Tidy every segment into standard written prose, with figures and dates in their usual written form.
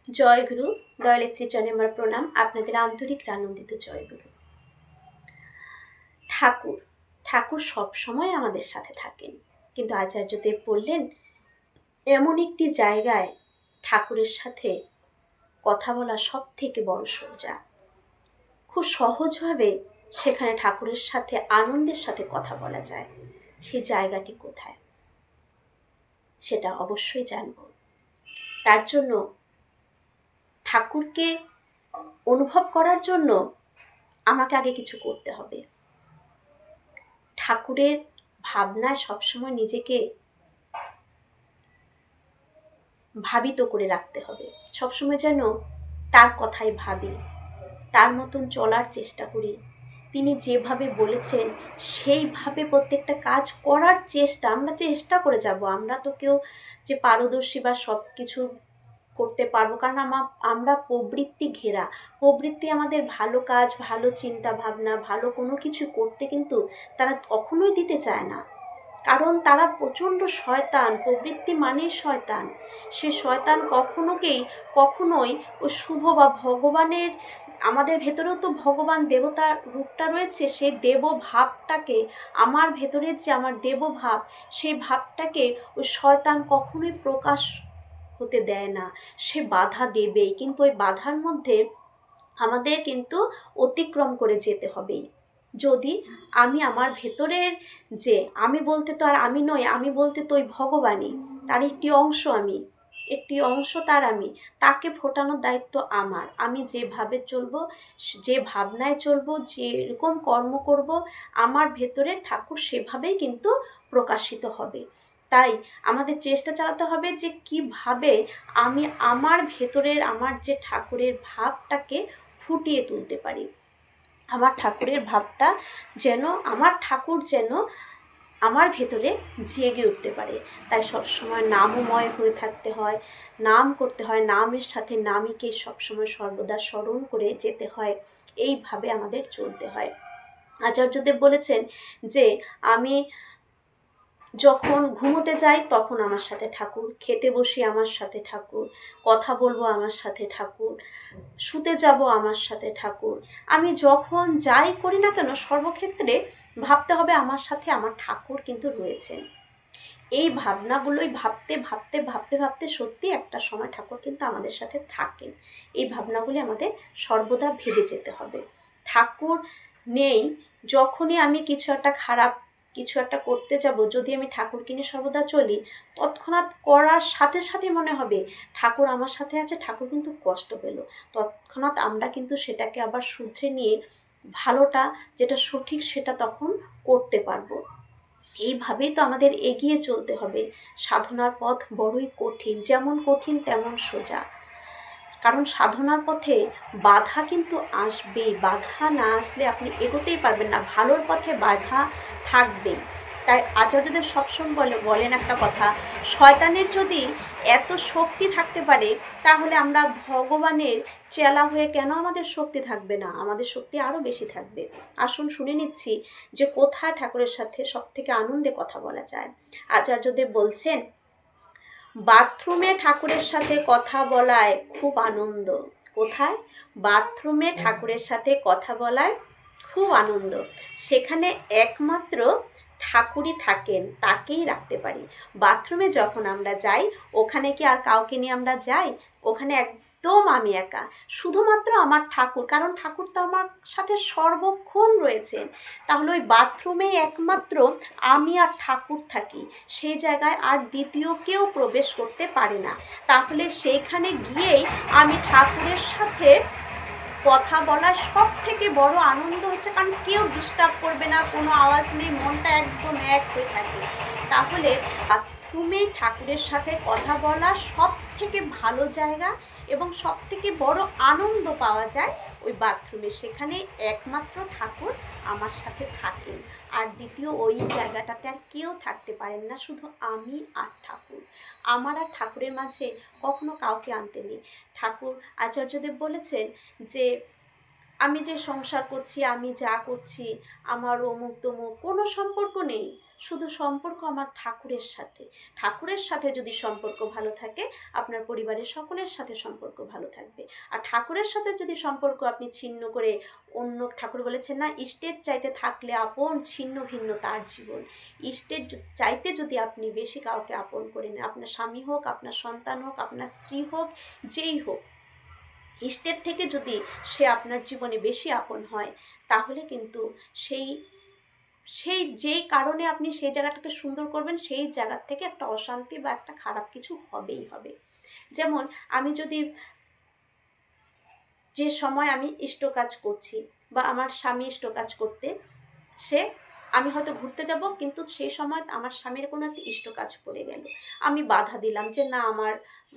জয়গুরু। দয়াল শ্রীচরণে আমার প্রণাম। আপনাদের আন্তরিক আনন্দিত জয়গুরু। ঠাকুর ঠাকুর সবসময় আমাদের সাথে থাকেন, কিন্তু আচার্যদেব বললেন এমন একটি জায়গায় ঠাকুরের সাথে কথা বলা সব থেকে বড় সোজা। খুব সহজভাবে সেখানে ঠাকুরের সাথে আনন্দের সাথে কথা বলা যায়। সেই জায়গাটি কোথায় সেটা অবশ্যই জানব। তার জন্য ঠাকুরকে অনুভব করার জন্য আমাকে আগে কিছু করতে হবে। ঠাকুরের ভাবনায় সবসময় নিজেকে ভাবিত করে রাখতে হবে। সবসময় যেন তার কথাই ভাবি, তার মতন চলার চেষ্টা করি। তিনি যেভাবে বলেছেন সেইভাবে প্রত্যেকটা কাজ করার আমরা চেষ্টা করে যাব। আমরা তো কেউ যে পারদর্শী বা সব কিছু করতে পারবো, কারণ আমরা প্রবৃত্তি ঘেরা। প্রবৃত্তি আমাদের ভালো কাজ, ভালো চিন্তা ভাবনা, ভালো কোনো কিছু করতে কিন্তু তারা কখনোই দিতে চায় না, কারণ তারা প্রচণ্ড শয়তান। প্রবৃত্তি মানেই শয়তান। সে শয়তান কখনোই ও শুভ বা ভগবানের, আমাদের ভেতরেও তো ভগবান দেবতার রূপটা রয়েছে, সেই দেব ভাবটাকে, আমার ভেতরে যে আমার দেব ভাব, সেই ভাবটাকে ওই শয়তান কখনোই প্রকাশ হতে দেয় না। সে বাধা দেবেই, কিন্তু ওই বাধার মধ্যে আমাদের কিন্তু অতিক্রম করে যেতে হবেই। যদি আমি আমার ভেতরের যে আমি বলতে তো আর আমি নই, আমি বলতে তো ওই ভগবানই, তার একটি অংশ আমি, একটি অংশ তার আমি, তাকে ফোটানোর দায়িত্ব আমার। আমি যেভাবে চলবো, যে ভাবনায় চলবো, যেরকম কর্ম করব, আমার ভেতরে ঠাকুর সেভাবেই কিন্তু প্রকাশিত হবে। তাই আমাদের চেষ্টা চালাতে হবে যে কিভাবে আমি আমার ভেতরের আমার যে ঠাকুরের ভাবটাকে ফুটিয়ে তুলতে পারি। আমার ঠাকুরের ভাবটা যেন, আমার ঠাকুর যেন আমার ভেতরে জেগে উঠতে পারে। তাই সবসময় নামময় হয়ে থাকতে হয়, নাম করতে হয়, নামের সাথে নামীকে সবসময় সর্বদা স্মরণ করে যেতে হয়। এইভাবে আমাদের চলতে হয়। আচার্যদেব বলেছেন যে আমি যখন ঘুমোতে যাই তখন আমার সাথে ঠাকুর, খেতে বসি আমার সাথে ঠাকুর, কথা বলবো আমার সাথে ঠাকুর, শুতে যাব আমার সাথে ঠাকুর। আমি যখন যাই করি না কেন সর্বক্ষেত্রে ভাবতে হবে আমার সাথে আমার ঠাকুর কিন্তু রয়েছেন। এই ভাবনাগুলোই ভাবতে ভাবতে ভাবতে ভাবতে সত্যি একটা সময় ঠাকুর কিন্তু আমাদের সাথে থাকেন। এই ভাবনাগুলি আমাদের সর্বদা ভেবে যেতে হবে। ঠাকুর নেই, যখনই আমি কিছু একটা করতে যাব, যদি আমি ঠাকুরকে নিয়ে সর্বদা চলি, তৎক্ষণাৎ করার সাথে সাথে মনে হবে ঠাকুর আমার সাথে আছে, ঠাকুর কিন্তু কষ্ট পেল। তৎক্ষণাৎ আমরা কিন্তু সেটাকে আবার শুধরে নিয়ে ভালোটা, যেটা সঠিক, সেটা তখন করতে পারবো। এইভাবেই তো আমাদের এগিয়ে চলতে হবে। সাধনার পথ বড়ই কঠিন, যেমন কঠিন তেমন সোজা। কারণ সাধনার পথে বাধা কিন্তু আসবেই। বাধা না আসলে আপনি এগোতেই পারবেন না। ভালোর পথে বাধা থাকবেই। তাই আচার্যদেব সবসময় বলেন একটা কথা, শয়তানের যদি এত শক্তি থাকতে পারে, তাহলে আমরা ভগবানের চেলা হয়ে কেন আমাদের শক্তি থাকবে না? আমাদের শক্তি আরও বেশি থাকবে। আসুন শুনে নিচ্ছি যে কোথায় ঠাকুরের সাথে সব থেকে আনন্দে কথা বলা যায়। আচার্যদেব বলছেন, বাথরুমে ঠাকুরের সাথে কথা বলায় খুব আনন্দ। কোথায়? বাথরুমে ঠাকুরের সাথে কথা বলায় খুব আনন্দ। সেখানে একমাত্র ঠাকুরই থাকেন, তাকেই রাখতে পারি। বাথরুমে যখন আমরা যাই, ওখানে কি আর কাউকে নিয়ে আমরা যাই? ওখানে একদম আমি একা, শুধুমাত্র আমার ঠাকুর। কারণ ঠাকুর তো আমার সাথে সর্বক্ষণ রয়েছেন। তাহলে ওই বাথরুমেই একমাত্র আমি আর ঠাকুর থাকি। সেই জায়গায় আর দ্বিতীয় কেউ প্রবেশ করতে পারে না। তাহলে সেইখানে গিয়েই আমি ঠাকুরের সাথে কথা বলার সব থেকে বড় আনন্দ হচ্ছে, কারণ কেউ ডিস্টার্ব করবে না, কোনো আওয়াজ নেই, মনটা একদম এক হয়ে থাকে। তাহলে বাথরুমে ঠাকুরের সাথে কথা বলা সব থেকে ভালো জায়গা এবং সব থেকে বড় আনন্দ পাওয়া যায় ওই বাথরুমে। সেখানে একমাত্র ঠাকুর আমার সাথে থাকেন, আর দ্বিতীয় ওই জায়গাটাতে আর কেউ থাকতে পারেন না, শুধু আমি আর ঠাকুর। আমার আর ঠাকুরের মাঝে কখনো কাউকে আনতে নেই। ঠাকুর আচার্যদেব বলেছেন যে আমি যে সংসার করছি, আমি যা করছি, আমার অমুক তমুক কোনো সম্পর্ক নেই। শুধু সম্পর্ক আমার ঠাকুরের সাথে। ঠাকুরের সাথে যদি সম্পর্ক ভালো থাকে, আপনার পরিবারের সকলের সাথে সম্পর্ক ভালো থাকবে। আর ঠাকুরের সাথে যদি সম্পর্ক আপনি ছিন্ন করে অন্য, ঠাকুর বলেছেন না, ইষ্টের চাইতে থাকলে আপন, ছিন্ন ভিন্ন তার জীবন। ইষ্টের চাইতে যদি আপনি বেশি কাউকে আপন করে নেন, আপনার স্বামী হোক, আপনার সন্তান হোক, আপনার স্ত্রী হোক, যেই হোক, ইষ্টের থেকে যদি সে আপনার জীবনে বেশি আপন হয়, তাহলে কিন্তু সেই সেই যেই কারণে আপনি সেই জায়গাটাকে সুন্দর করবেন, সেই জায়গার থেকে একটা অশান্তি বা একটা খারাপ কিছু হবেই হবে। যেমন আমি যদি, যে সময় আমি ইষ্ট কাজ করছি বা আমার স্বামী ইষ্ট কাজ করতে, সে, আমি হয়তো ঘুরতে যাব, কিন্তু সেই সময় আমার স্বামীর কোনো একটা ইষ্ট কাজ পড়ে গেল, আমি বাধা দিলাম যে না, আমার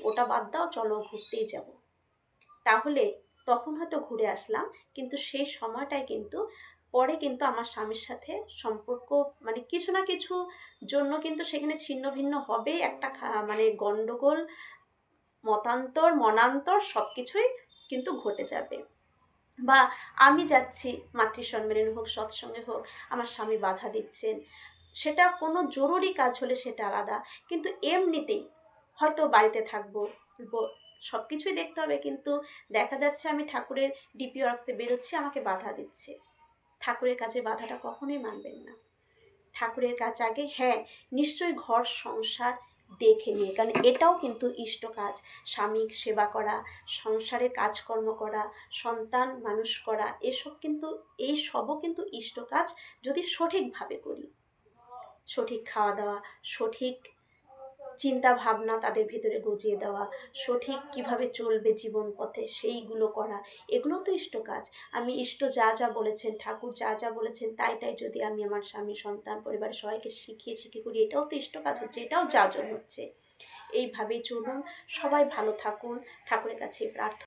ওটা বাদ দাও, চলো ঘুরতেই যাব। তাহলে তখন হয়তো ঘুরে আসলাম, কিন্তু সেই সময়টায় কিন্তু পরে কিন্তু আমার স্বামীর সাথে সম্পর্ক, মানে কিছু না কিছু জন্য কিন্তু সেখানে ছিন্ন ভিন্ন হবে, একটা মানে গণ্ডগোল, মতান্তর, মনান্তর সব কিছুই কিন্তু ঘটে যাবে। বা আমি যাচ্ছি মাতৃসম্মেলনে হোক, সৎসঙ্গে হোক, আমার স্বামী বাধা দিচ্ছেন, সেটা কোনো জরুরি কাজ হলে সেটা আলাদা, কিন্তু এমনিতেই হয়তো বাড়িতে থাকবো, সব কিছুই দেখতে হবে, কিন্তু দেখা যাচ্ছে আমি ঠাকুরের ডিপি ওয়ার্কসে বেরোচ্ছি, আমাকে বাধা দিচ্ছে। ঠাকুরের কাছে বাধাটা কখনোই মানবেন না। ঠাকুরের কাছে আগে, হ্যাঁ নিশ্চয়ই ঘর সংসার দেখে নিয়ে, কারণ এটাও কিন্তু ইষ্ট কাজ। স্বামীর সেবা করা, সংসারের কাজকর্ম করা, সন্তান মানুষ করা, এসব কিন্তু, এই সবও কিন্তু ইষ্ট কাজ, যদি সঠিকভাবে করি। সঠিক খাওয়া দাওয়া, সঠিক চিন্তা ভাবনা তাদের ভিতরে গজিয়ে দেওয়া, সঠিক কিভাবে চলবে জীবন পথে সেইগুলো করা, এগুলো তো ইষ্ট কাজ। আমি ইষ্ট যা যা বলেছেন, ঠাকুর যা যা বলেছেন, তাই তাই যদি আমি আমার স্বামী, সন্তান, পরিবারের সবাইকে শিখিয়ে করি, এটাও তো ইষ্ট কাজ হচ্ছে, এটাও যাজন হচ্ছে। এইভাবেই চলুন, সবাই ভালো থাকুন, ঠাকুরের কাছে প্রার্থনা।